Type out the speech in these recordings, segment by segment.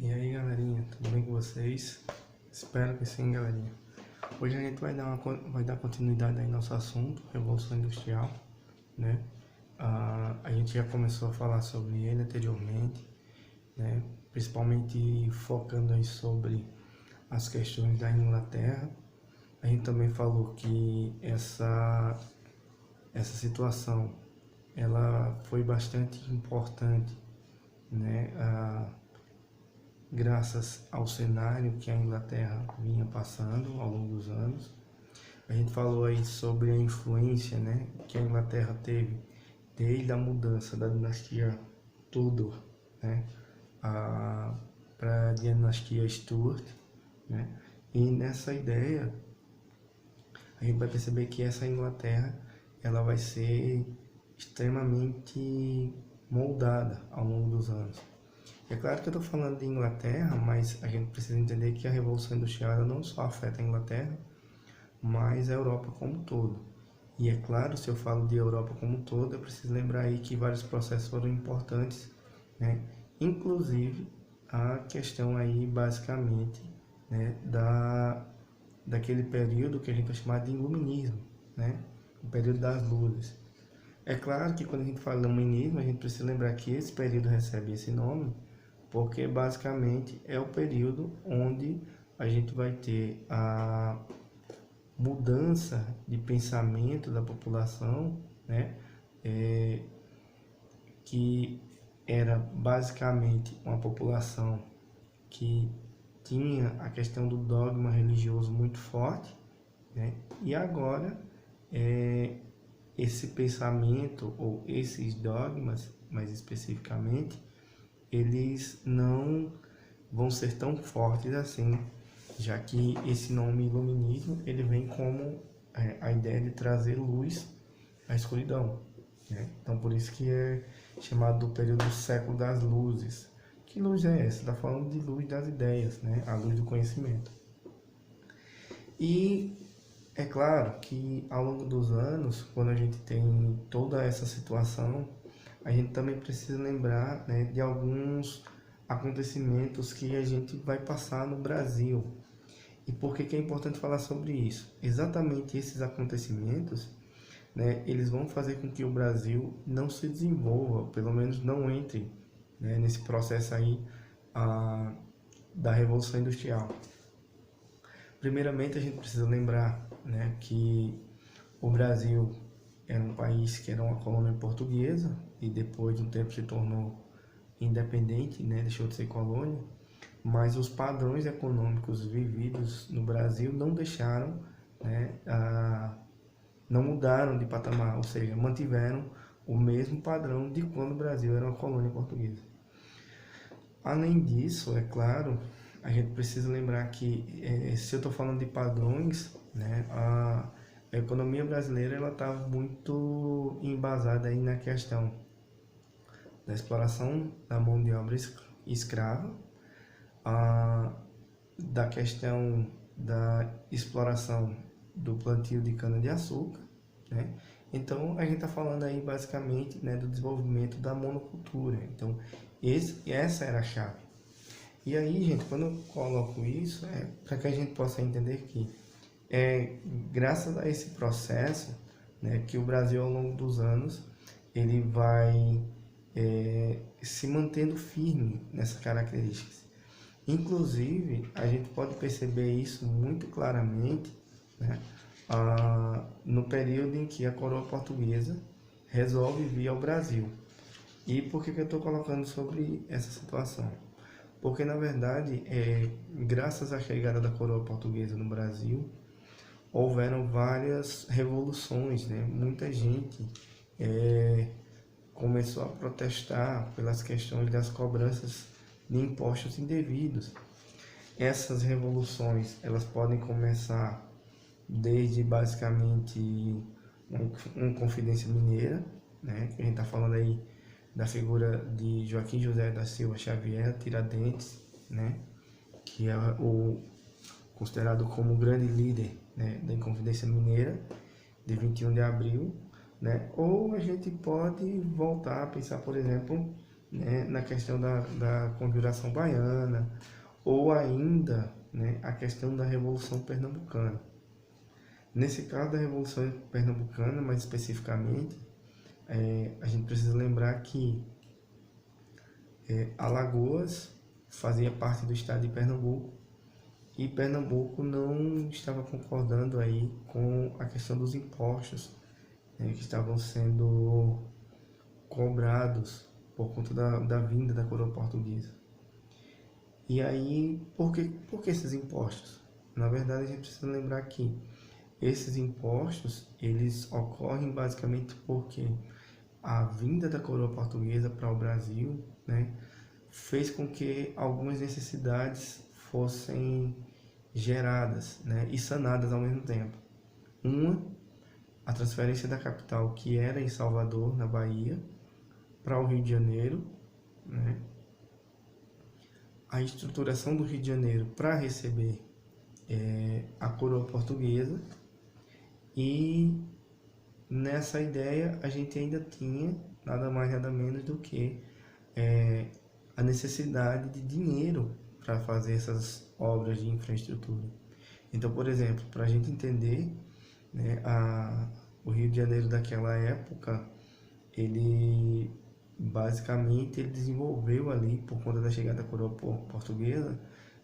E aí galerinha, tudo bem com vocês? Espero que sim, galerinha. Hoje a gente vai dar continuidade aí no nosso assunto, Revolução Industrial, né? A gente já começou a falar sobre ele anteriormente, né? Principalmente focando aí sobre as questões da Inglaterra. A gente também falou que essa situação ela foi bastante importante, né? Graças ao cenário que a Inglaterra vinha passando ao longo dos anos. A gente falou aí sobre a influência, né, que a Inglaterra teve desde a mudança da dinastia Tudor, né, para a dinastia Stuart, né, e nessa ideia a gente vai perceber que essa Inglaterra ela vai ser extremamente moldada ao longo dos anos. É claro que eu estou falando de Inglaterra, mas a gente precisa entender que a Revolução Industrial não só afeta a Inglaterra, mas a Europa como um todo. E é claro, se eu falo de Europa como um todo, eu preciso lembrar aí que vários processos foram importantes, né? Inclusive a questão aí basicamente, né, daquele período que a gente vai chamar de Iluminismo, né? O período das luzes. É claro que quando a gente fala de Iluminismo, a gente precisa lembrar que esse período recebe esse nome porque basicamente é o período onde a gente vai ter a mudança de pensamento da população, né? Que era basicamente uma população que tinha a questão do dogma religioso muito forte, né? E agora esse pensamento ou esses dogmas, mais especificamente, eles não vão ser tão fortes assim, já que esse nome iluminismo ele vem como a ideia de trazer luz à escuridão, né? Então por isso que é chamado do período do século das luzes. Que luz é essa? Está falando de luz das ideias, né? A luz do conhecimento. E é claro que ao longo dos anos, quando a gente tem toda essa situação, a gente também precisa lembrar, né, de alguns acontecimentos que a gente vai passar no Brasil. E por que é importante falar sobre isso? Exatamente esses acontecimentos, né, eles vão fazer com que o Brasil não se desenvolva, pelo menos não entre, né, nesse processo aí da Revolução Industrial. Primeiramente, a gente precisa lembrar, né, que o Brasil era um país que era uma colônia portuguesa e depois de um tempo se tornou independente, né, deixou de ser colônia, mas os padrões econômicos vividos no Brasil não deixaram, né, não mudaram de patamar, ou seja, mantiveram o mesmo padrão de quando o Brasil era uma colônia portuguesa. Além disso, é claro, a gente precisa lembrar que se eu estou falando de padrões, né, a economia brasileira ela está muito embasada aí na questão da exploração da mão de obra escrava, da questão da exploração do plantio de cana-de-açúcar, né? Então a gente está falando aí basicamente, né, do desenvolvimento da monocultura. Então essa era a chave. E aí, gente, quando eu coloco isso, é para que a gente possa entender que graças a esse processo, né, que o Brasil ao longo dos anos ele vai se mantendo firme nessas características. Inclusive, a gente pode perceber isso muito claramente, né, no período em que a coroa portuguesa resolve vir ao Brasil. E por que eu estou colocando sobre essa situação? Porque, na verdade, graças à chegada da coroa portuguesa no Brasil, houveram várias revoluções, né? Muita gente começou a protestar pelas questões das cobranças de impostos indevidos. Essas revoluções, elas podem começar desde basicamente uma Confidência Mineira, né? Que a gente está falando aí da figura de Joaquim José da Silva Xavier Tiradentes, né? Que é considerado como o grande líder, né, da Inconfidência Mineira, de 21 de abril, né? Ou a gente pode voltar a pensar, por exemplo, né, na questão da Conjuração Baiana, ou ainda, né, a questão da Revolução Pernambucana. Nesse caso da Revolução Pernambucana, mais especificamente, a gente precisa lembrar que Alagoas fazia parte do estado de Pernambuco e Pernambuco não estava concordando aí com a questão dos impostos, né, que estavam sendo cobrados por conta da vinda da coroa portuguesa. E aí, por que esses impostos? Na verdade, a gente precisa lembrar que esses impostos, eles ocorrem basicamente porque a vinda da coroa portuguesa para o Brasil, né, fez com que algumas necessidades fossem geradas, né, e sanadas ao mesmo tempo. Uma, a transferência da capital, que era em Salvador, na Bahia, para o Rio de Janeiro, né, a estruturação do Rio de Janeiro para receber a coroa portuguesa, e nessa ideia a gente ainda tinha nada mais nada menos do que a necessidade de dinheiro para fazer essas obras de infraestrutura. Então, por exemplo, para a gente entender, né, o Rio de Janeiro daquela época, ele basicamente ele desenvolveu ali, por conta da chegada da coroa portuguesa,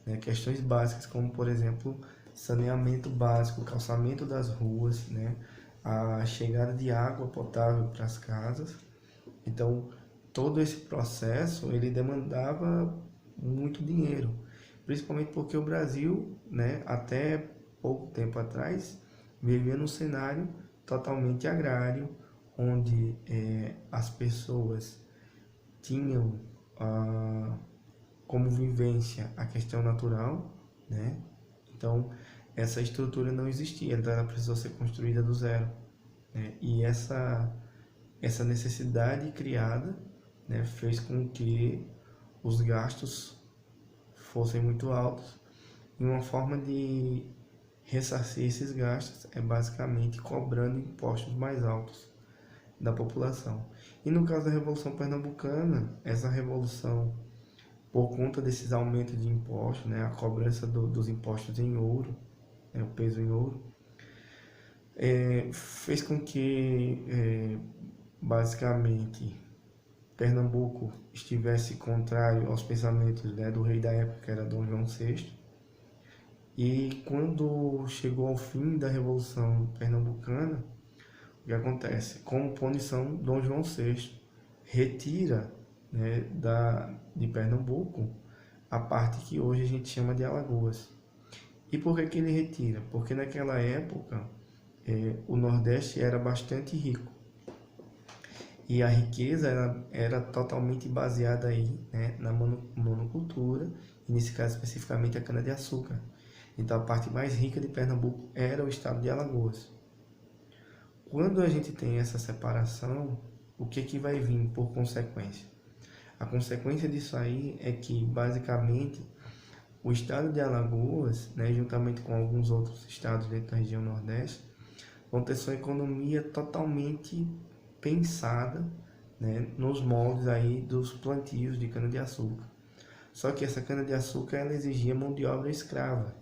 né, questões básicas como, por exemplo, saneamento básico, calçamento das ruas, né, a chegada de água potável para as casas. Então, todo esse processo ele demandava muito dinheiro, principalmente porque o Brasil, né, até pouco tempo atrás, vivia num cenário totalmente agrário, onde as pessoas tinham como vivência a questão natural, né? Então, essa estrutura não existia, então ela precisou ser construída do zero, né? E essa necessidade criada, né, fez com que os gastos fossem muito altos. E uma forma de ressarcir esses gastos é basicamente cobrando impostos mais altos da população. E no caso da Revolução Pernambucana, essa revolução, por conta desses aumentos de impostos, né, a cobrança dos impostos em ouro, né, o peso em ouro, fez com que, basicamente, Pernambuco estivesse contrário aos pensamentos, né, do rei da época, que era Dom João VI. E quando chegou ao fim da Revolução Pernambucana, o que acontece? Como punição, Dom João VI retira, né, de Pernambuco a parte que hoje a gente chama de Alagoas. E por que ele retira? Porque naquela época o Nordeste era bastante rico. E a riqueza era totalmente baseada aí, né, na monocultura, e nesse caso especificamente a cana-de-açúcar. Então a parte mais rica de Pernambuco era o estado de Alagoas. Quando a gente tem essa separação, o que vai vir por consequência? A consequência disso aí é que, basicamente, o estado de Alagoas, né, juntamente com alguns outros estados dentro da região Nordeste, vão ter sua economia totalmente pensada, né, nos moldes aí dos plantios de cana-de-açúcar. Só que essa cana-de-açúcar ela exigia mão de obra escrava.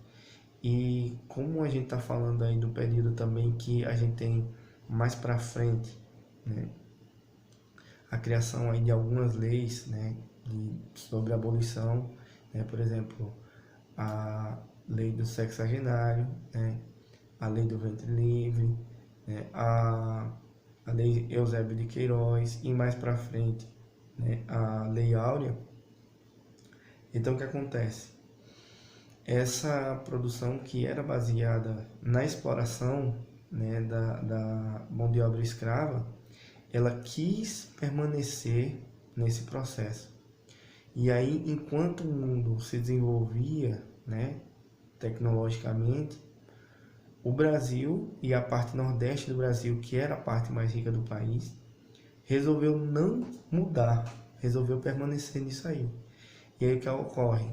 E como a gente está falando aí do período também que a gente tem mais para frente, né, a criação aí de algumas leis, né, sobre abolição, né, por exemplo, a lei do sexagenário, né, a lei do ventre livre, né, a lei Eusébio de Queiroz e mais para frente, né, a lei Áurea. Então o que acontece? Essa produção que era baseada na exploração, né, da mão de obra escrava, ela quis permanecer nesse processo. E aí, enquanto o mundo se desenvolvia, né, tecnologicamente, o Brasil e a parte nordeste do Brasil, que era a parte mais rica do país, resolveu não mudar, resolveu permanecer nisso aí. E aí o que ocorre?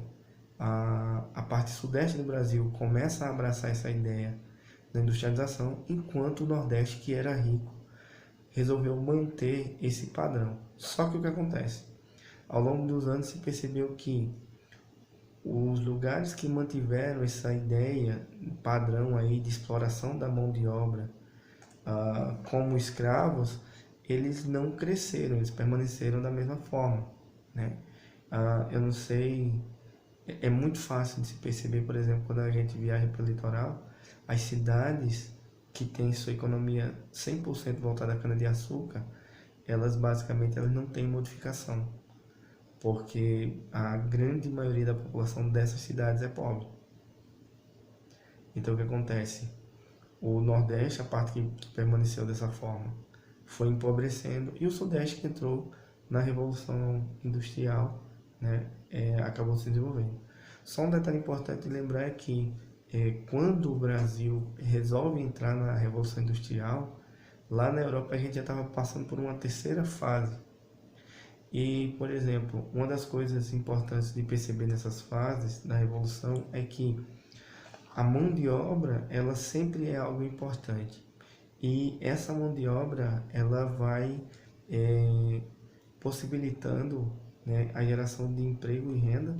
A parte sudeste do Brasil começa a abraçar essa ideia da industrialização, enquanto o nordeste, que era rico, resolveu manter esse padrão. Só que o que acontece? Ao longo dos anos se percebeu que os lugares que mantiveram essa ideia padrão aí de exploração da mão de obra como escravos, eles não cresceram, eles permaneceram da mesma forma, né? Eu não sei, é muito fácil de se perceber, por exemplo, quando a gente viaja para o litoral, as cidades que têm sua economia 100% voltada à cana-de-açúcar, elas basicamente elas não têm modificação, porque a grande maioria da população dessas cidades é pobre. Então o que acontece? O Nordeste, a parte que permaneceu dessa forma, foi empobrecendo, e o Sudeste que entrou na Revolução Industrial, né, acabou se desenvolvendo. Só um detalhe importante de lembrar é que quando o Brasil resolve entrar na Revolução Industrial, lá na Europa a gente já estava passando por uma terceira fase. E, por exemplo, uma das coisas importantes de perceber nessas fases da Revolução é que a mão de obra, ela sempre é algo importante. E essa mão de obra, ela vai possibilitando, né, a geração de emprego e renda.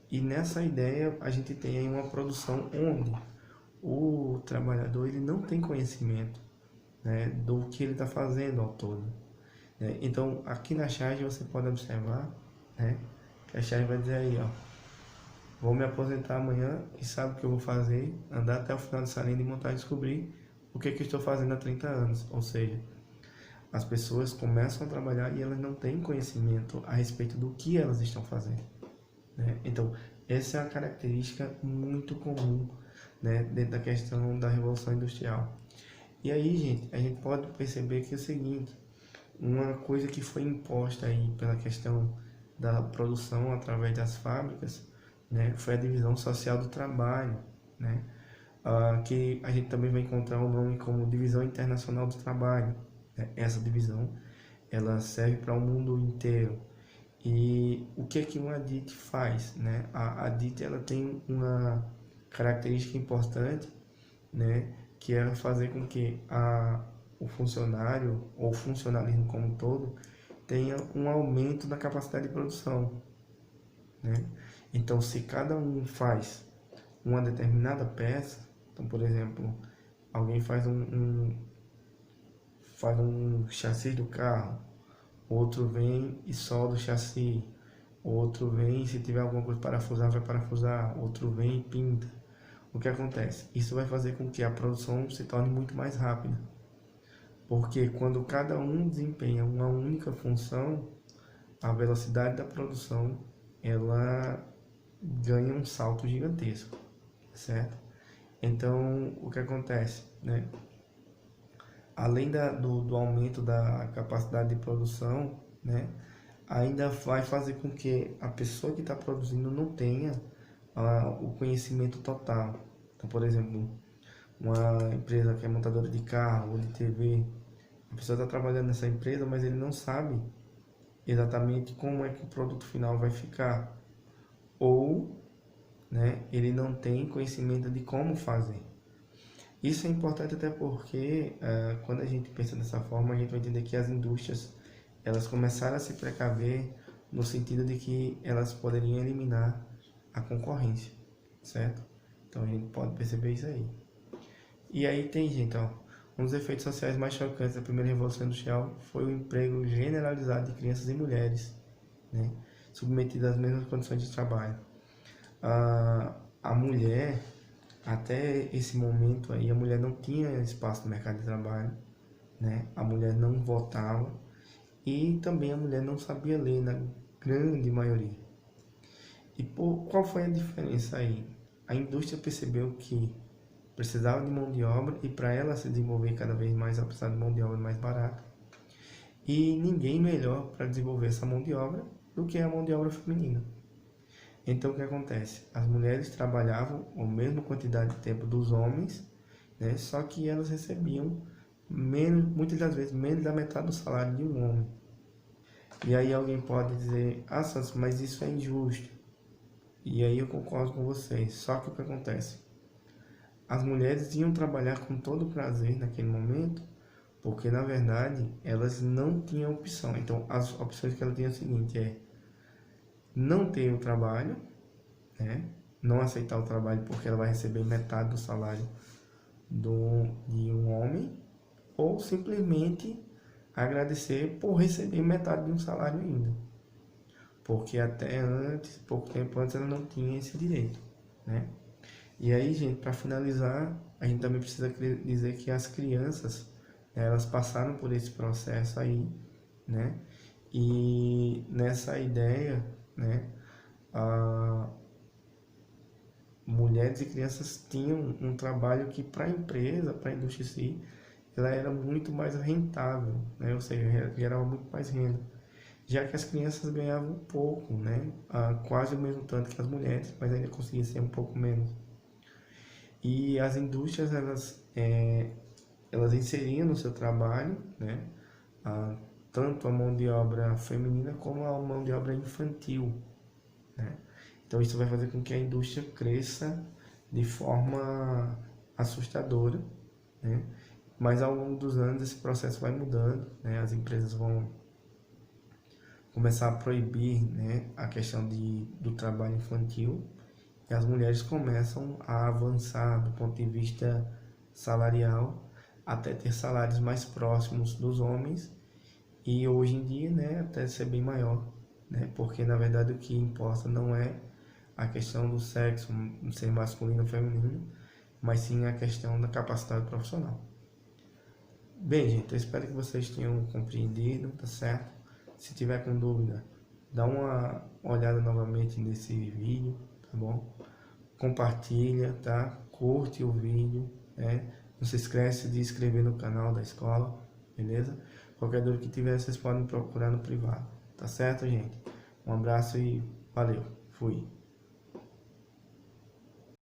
E nessa ideia, a gente tem aí uma produção onde o trabalhador ele não tem conhecimento, né, do que ele está fazendo ao todo, né? Então, aqui na charge você pode observar, né, que a charge vai dizer aí, ó, vou me aposentar amanhã e sabe o que eu vou fazer? Andar até o final dessa linha de montagem e descobrir o que eu estou fazendo há 30 anos. Ou seja, as pessoas começam a trabalhar e elas não têm conhecimento a respeito do que elas estão fazendo, né? Então, essa é uma característica muito comum, né, dentro da questão da Revolução Industrial. E aí, gente, a gente pode perceber que é o seguinte, uma coisa que foi imposta aí pela questão da produção através das fábricas, né, foi a divisão social do trabalho, né, que a gente também vai encontrar o nome como Divisão Internacional do Trabalho, né? Essa divisão ela serve para o mundo inteiro. E o que é que uma DIT faz, né? A DIT ela tem uma característica importante, né, que é fazer com que o funcionário ou o funcionalismo como um todo tenha um aumento da capacidade de produção, né? Então, se cada um faz uma determinada peça, então, por exemplo, alguém faz um chassi do carro, outro vem e solda o chassi, outro vem, se tiver alguma coisa para parafusar, vai parafusar, outro vem e pinta. O que acontece? Isso vai fazer com que a produção se torne muito mais rápida, porque quando cada um desempenha uma única função, a velocidade da produção ela ganha um salto gigantesco, certo? Então, o que acontece, né? Além do aumento da capacidade de produção, né, ainda vai fazer com que a pessoa que está produzindo não tenha o conhecimento total. Então, por exemplo, uma empresa que é montadora de carro ou de TV, a pessoa está trabalhando nessa empresa, mas ele não sabe exatamente como é que o produto final vai ficar. Ou, né, ele não tem conhecimento de como fazer. Isso é importante até porque quando a gente pensa dessa forma, a gente vai entender que as indústrias elas começaram a se precaver no sentido de que elas poderiam eliminar a concorrência, certo? Então a gente pode perceber isso aí. E aí tem, gente, ó, um dos efeitos sociais mais chocantes da primeira Revolução Industrial foi o emprego generalizado de crianças e mulheres, né, submetidas às mesmas condições de trabalho. A mulher, até esse momento aí, a mulher não tinha espaço no mercado de trabalho, né? A mulher não votava e também a mulher não sabia ler na grande maioria. E qual foi a diferença aí? A indústria percebeu que precisava de mão de obra e para ela se desenvolver cada vez mais ela precisava de mão de obra mais barata. E ninguém melhor para desenvolver essa mão de obra do que a mão de obra feminina. Então o que acontece? As mulheres trabalhavam a mesma quantidade de tempo dos homens, né? Só que elas recebiam menos, muitas das vezes menos da metade do salário de um homem. E aí alguém pode dizer, Santos, mas isso é injusto. E aí eu concordo com vocês. Só que o que acontece? As mulheres iam trabalhar com todo prazer naquele momento, porque na verdade elas não tinham opção. Então as opções que elas tinham é o seguinte, não ter o trabalho, né? Não aceitar o trabalho porque ela vai receber metade do salário de um homem, ou simplesmente agradecer por receber metade de um salário ainda, porque até antes, pouco tempo antes, ela não tinha esse direito, né? E aí, gente, para finalizar, a gente também precisa dizer que as crianças, elas passaram por esse processo aí, né? E nessa ideia, né, a mulheres e crianças tinham um trabalho que para a empresa, para a indústria em si, ela era muito mais rentável, né? Ou seja, gerava muito mais renda, já que as crianças ganhavam pouco, né? Quase o mesmo tanto que as mulheres, mas ainda conseguia ser um pouco menos. E as indústrias, elas inseriam no seu trabalho, né? a, Tanto a mão de obra feminina como a mão de obra infantil, né? Então isso vai fazer com que a indústria cresça de forma assustadora, né? Mas ao longo dos anos esse processo vai mudando, né? As empresas vão começar a proibir, né, a questão do trabalho infantil, e as mulheres começam a avançar do ponto de vista salarial até ter salários mais próximos dos homens, e hoje em dia, né, até ser bem maior, né? Porque na verdade o que importa não é a questão do sexo, ser masculino ou feminino, mas sim a questão da capacidade profissional. Bem, gente, eu espero que vocês tenham compreendido, tá certo? Se tiver com dúvida, dá uma olhada novamente nesse vídeo, tá bom? Compartilha, tá? Curte o vídeo, né? Não se esquece de inscrever no canal da escola, beleza? Qualquer dúvida que tiver, vocês podem procurar no privado, tá certo, gente? Um abraço e valeu, fui!